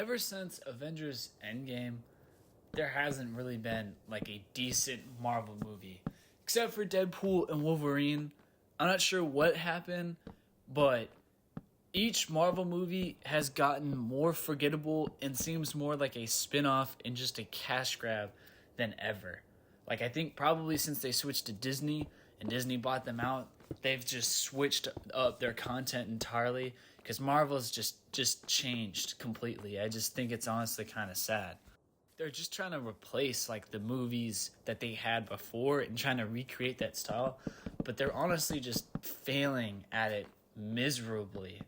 ever since Avengers Endgame, there hasn't really been like a decent Marvel movie. Except for Deadpool and Wolverine. I'm not sure what happened, but each Marvel movie has gotten more forgettable and seems more like a spin-off and just a cash grab than ever. Like, I think probably since they switched to Disney and Disney bought them out, they've just switched up their content entirely because Marvel's just changed completely. I just think it's honestly kind of sad. They're just trying to replace like the movies that they had before and trying to recreate that style, but they're honestly just failing at it miserably.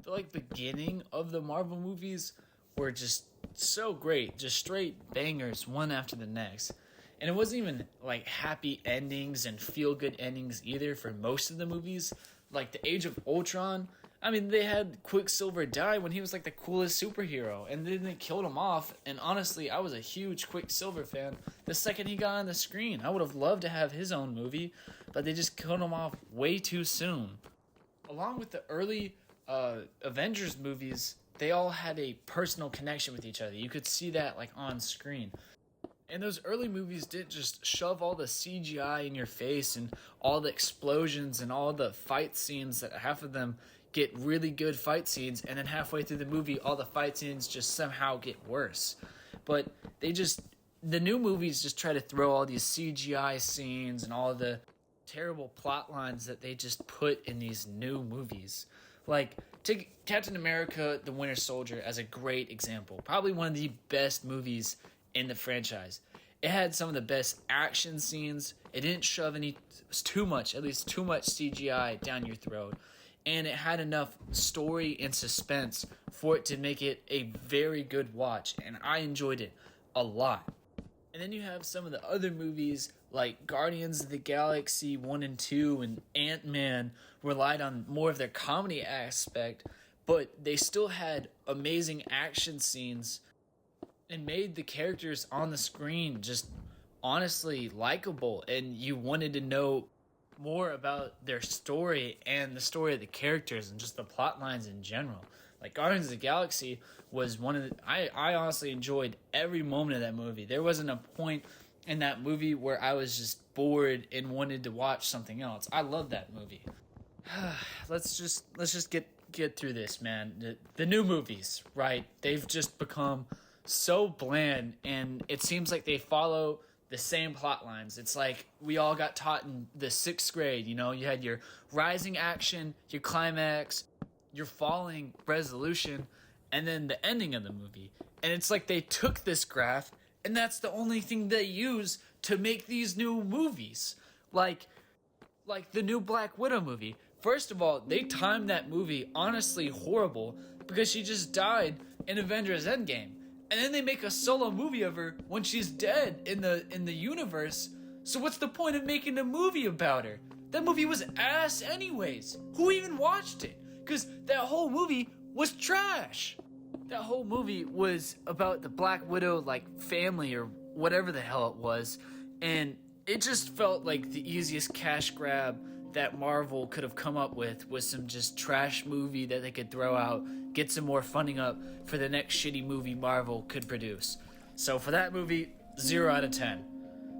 The like beginning of the Marvel movies were just so great, just straight bangers one after the next. And it wasn't even like happy endings and feel good endings either for most of the movies. Like the Age of Ultron, I mean, they had Quicksilver die when he was like the coolest superhero, and then they killed him off. And honestly, I was a huge Quicksilver fan the second he got on the screen. I would have loved to have his own movie, but they just killed him off way too soon. Along with the early Avengers movies, they all had a personal connection with each other. You could see that like on screen. And those early movies didn't just shove all the CGI in your face and all the explosions and all the fight scenes that half of them get really good fight scenes, and then halfway through the movie all the fight scenes just somehow get worse. But the new movies just try to throw all these CGI scenes and all the terrible plot lines that they just put in these new movies. Like, take Captain America the Winter Soldier as a great example. Probably one of the best movies in the franchise. It had some of the best action scenes. It didn't shove too much CGI down your throat. And it had enough story and suspense for it to make it a very good watch. And I enjoyed it a lot. And then you have some of the other movies like Guardians of the Galaxy 1 and 2 and Ant-Man relied on more of their comedy aspect, but they still had amazing action scenes and made the characters on the screen just honestly likable, and you wanted to know more about their story and the story of the characters and just the plot lines in general. Like Guardians of the Galaxy was one of the... I honestly enjoyed every moment of that movie. There wasn't a point in that movie where I was just bored and wanted to watch something else. I love that movie. Let's just get through this, man. The new movies, right? They've just become so bland, and it seems like they follow the same plot lines. It's like we all got taught in the 6th grade, you know? You had your rising action, your climax, your falling resolution, and then the ending of the movie. And it's like they took this graph, and that's the only thing they use to make these new movies. Like the new Black Widow movie. First of all, they timed that movie honestly horrible because she just died in Avengers Endgame. And then they make a solo movie of her when she's dead in the universe. So what's the point of making a movie about her? That movie was ass anyways. Who even watched it? Because that whole movie was trash. That whole movie was about the Black Widow like family or whatever the hell it was. And it just felt like the easiest cash grab that Marvel could have come up with was some just trash movie that they could throw out, get some more funding up for the next shitty movie Marvel could produce. So for that movie, 0 out of 10.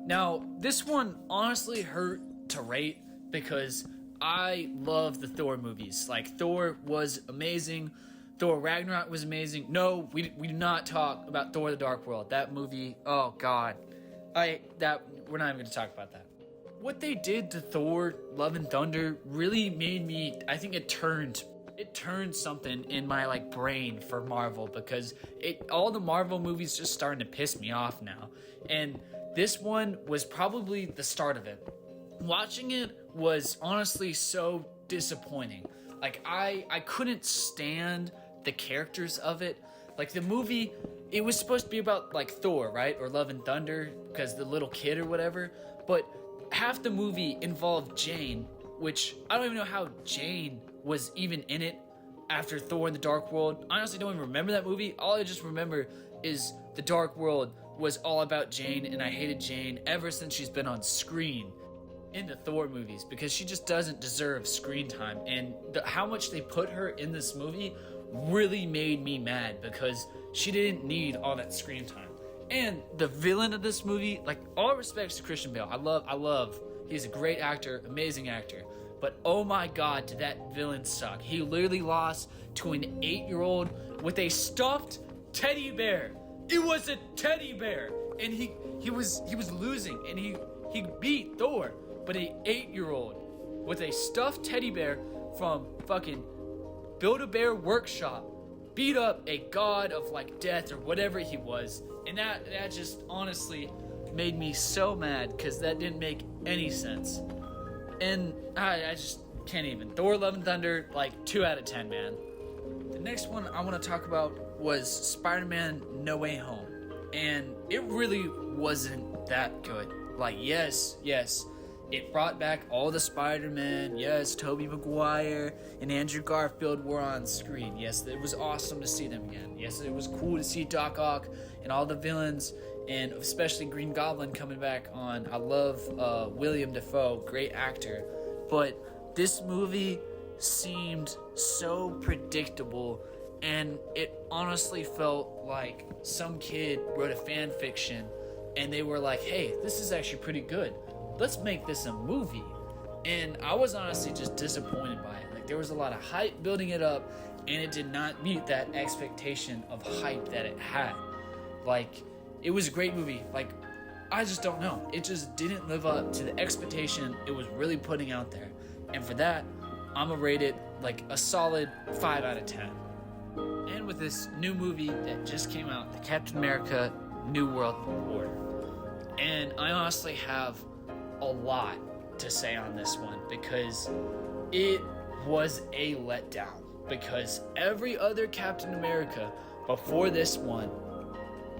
Now, this one honestly hurt to rate because I love the Thor movies. Like, Thor was amazing. Thor Ragnarok was amazing. No, we do not talk about Thor the Dark World. That movie, oh god. We're not even going to talk about that. What they did to Thor Love and Thunder really made me, I think it turned something in my like brain for Marvel, because all the Marvel movies just starting to piss me off now. And this one was probably the start of it. Watching it was honestly so disappointing. Like I couldn't stand the characters of it. Like the movie, it was supposed to be about like Thor, right? Or Love and Thunder because the little kid or whatever. But half the movie involved Jane, which I don't even know how Jane was even in it after Thor in the Dark World. I honestly don't even remember that movie. All I just remember is the Dark World was all about Jane, and I hated Jane ever since she's been on screen in the Thor movies because she just doesn't deserve screen time. And how much they put her in this movie really made me mad because she didn't need all that screen time. And the villain of this movie, like, all respects to Christian Bale. I love, he's a great actor, amazing actor. But oh my god, did that villain suck. He literally lost to an 8-year-old with a stuffed teddy bear. It was a teddy bear. And he was losing, and he beat Thor. But an 8-year-old with a stuffed teddy bear from fucking Build-A-Bear Workshop beat up a god of like death or whatever he was. And that just honestly made me so mad because that didn't make any sense. And I just can't even. Thor Love and Thunder, like 2 out of 10, man. The next one I want to talk about was Spider-Man No Way Home. And it really wasn't that good. Like, yes, it brought back all the Spider-Man. Yes, Tobey Maguire and Andrew Garfield were on screen. Yes, it was awesome to see them again. Yes, it was cool to see Doc Ock and all the villains, and especially Green Goblin coming back on. I love William Dafoe, great actor. But this movie seemed so predictable, and it honestly felt like some kid wrote a fan fiction and they were like, hey, this is actually pretty good. Let's make this a movie. And I was honestly just disappointed by it. Like, there was a lot of hype building it up, and it did not meet that expectation of hype that it had. Like, it was a great movie. Like, I just don't know. It just didn't live up to the expectation it was really putting out there. And for that, I'm gonna rate it like a solid 5 out of 10. And with this new movie that just came out, the Captain America New World Order. And I honestly have a lot to say on this one because it was a letdown. Because every other Captain America before this one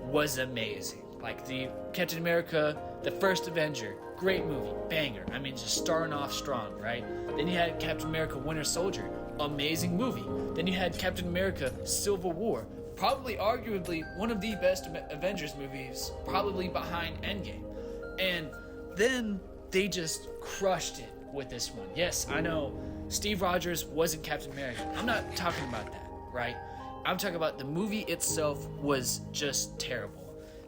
was amazing. Like the Captain America, the First Avenger, great movie, banger. I mean, just starting off strong, right? Then you had Captain America Winter Soldier, amazing movie. Then you had Captain America Civil War, probably arguably one of the best Avengers movies, probably behind Endgame. And then they just crushed it with this one. Yes, I know Steve Rogers wasn't Captain America. I'm not talking about that, right? I'm talking about the movie itself was just terrible.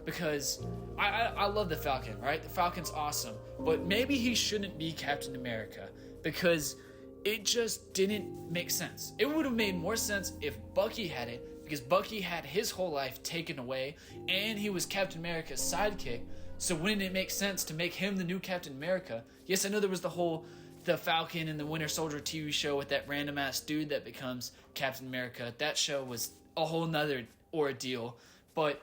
Because I love the Falcon, right? The Falcon's awesome. But maybe he shouldn't be Captain America because it just didn't make sense. It would have made more sense if Bucky had it, because Bucky had his whole life taken away and he was Captain America's sidekick. So wouldn't it make sense to make him the new Captain America? Yes, I know there was the Falcon and the Winter Soldier TV show with that random ass dude that becomes Captain America. That show was a whole nother ordeal. But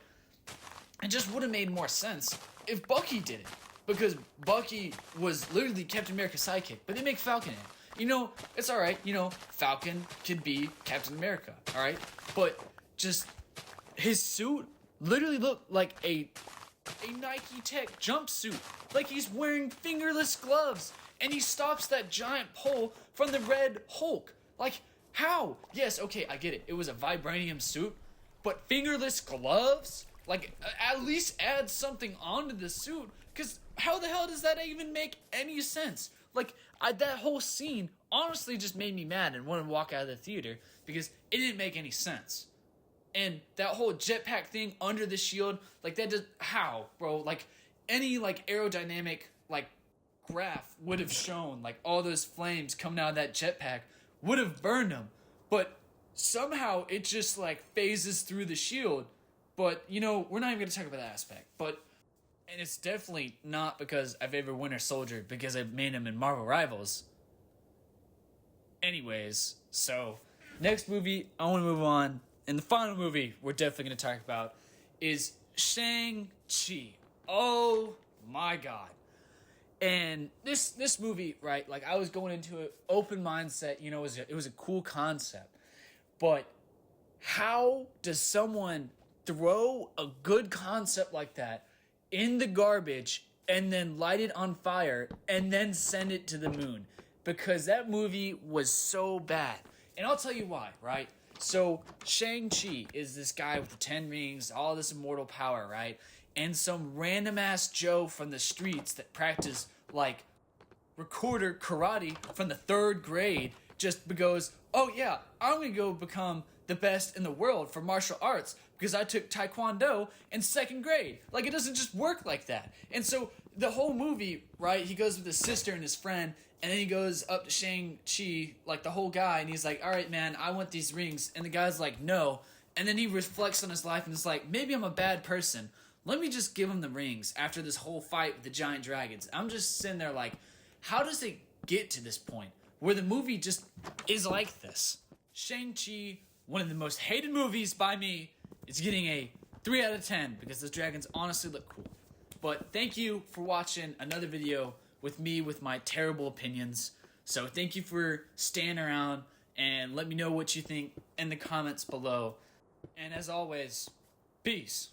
it just would have made more sense if Bucky did it. Because Bucky was literally Captain America's sidekick. But they make Falcon in. You know, it's alright. You know, Falcon could be Captain America. Alright? But just his suit literally looked like a Nike Tech jumpsuit. Like he's wearing fingerless gloves. And he stops that giant pole from the Red Hulk. Like, how? Yes, okay, I get it. It was a vibranium suit. But fingerless gloves? Like, at least add something onto the suit. Because how the hell does that even make any sense? Like, that whole scene honestly just made me mad and wanted to walk out of the theater. Because it didn't make any sense. And that whole jetpack thing under the shield, like, that just, how, bro? Like, any, like, aerodynamic, like, graph would have shown, like, all those flames coming out of that jetpack would have burned him. But somehow it just, like, phases through the shield. But, you know, we're not even going to talk about that aspect. But, and it's definitely not because I've ever Winter Soldier, because I've made him in Marvel Rivals. Anyways, so, next movie, I want to move on. And the final movie we're definitely going to talk about is Shang-Chi. Oh my god. And this movie, right, like, I was going into an open mindset, you know, it was a cool concept. But how does someone throw a good concept like that in the garbage and then light it on fire and then send it to the moon? Because that movie was so bad. And I'll tell you why, right? So, Shang-Chi is this guy with the 10 rings, all this immortal power, right? And some random-ass Joe from the streets that practiced, like, recorder karate from the 3rd grade just goes, oh yeah, I'm gonna go become the best in the world for martial arts because I took Taekwondo in 2nd grade. Like, it doesn't just work like that. And so the whole movie, right, he goes with his sister and his friend, and then he goes up to Shang-Chi, like the whole guy, and he's like, all right, man, I want these rings. And the guy's like, no. And then he reflects on his life and is like, maybe I'm a bad person. Let me just give him the rings after this whole fight with the giant dragons. I'm just sitting there like, how does it get to this point where the movie just is like this? Shang-Chi, one of the most hated movies by me, is getting a 3 out of 10 because the dragons honestly look cool. But thank you for watching another video with me with my terrible opinions. So thank you for staying around, and let me know what you think in the comments below. And as always, peace.